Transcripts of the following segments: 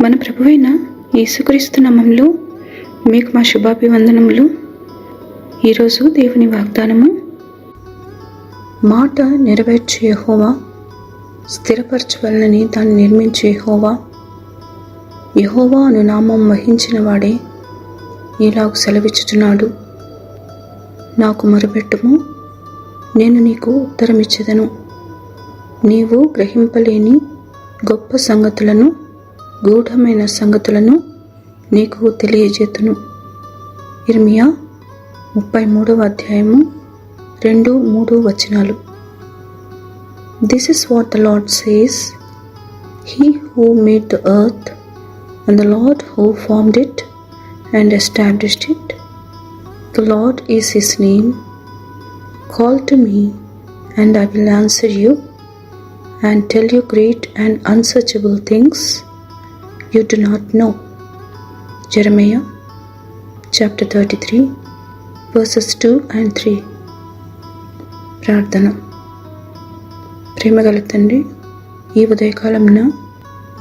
మన ప్రభువైన యేసుక్రీస్తు నామములో మీకు మా శుభాభివందనములు. ఈరోజు దేవుని వాగ్దానము, మాట నెరవేర్చే యెహోవా, స్థిరపరచవలనని దాన్ని నిర్మించే యెహోవా, యెహోవా అను నామం వహించిన వాడే ఇలాగు సెలవిచ్చుచున్నాడు. నాకు మొరపెట్టుము, నేను నీకు ఉత్తరమిచ్చెదను. నీవు గ్రహింపలేని గొప్ప సంగతులను, గూఢమైన సంగతులను నీకు తెలియజేతును. ఇర్మియా 33వ అధ్యాయము 2-3 వచనాలు. This is what the Lord says, He who made the earth, and the Lord who formed it and established it. The Lord is His name. Call to me, and I will answer you, and tell you great and unsearchable things you do not know. Jeremiah chapter 33 verses 2 and 3. ప్రార్థన. ప్రేమగల తండ్రి, ఈ ఉదయకాలమున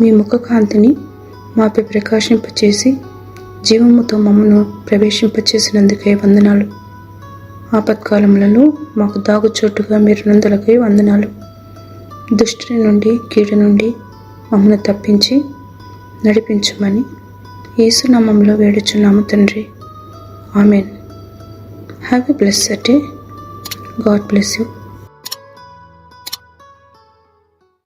మీ ముఖకాంతిని మాపై ప్రకాశింపచేసి జీవముతో మమ్మను ప్రవేశింపచేసినందుకై వందనాలు. ఆపత్కాలములలో మాకు దాగుచోటుగా మీరు నందులకై వందనాలు. దుష్టుని నుండి, కీడు నుండి మమ్మను తప్పించి నడిపించమని యేసు నామములో వేడుచున్నాము తండ్రి. Amen. Have a blessed day. God bless you.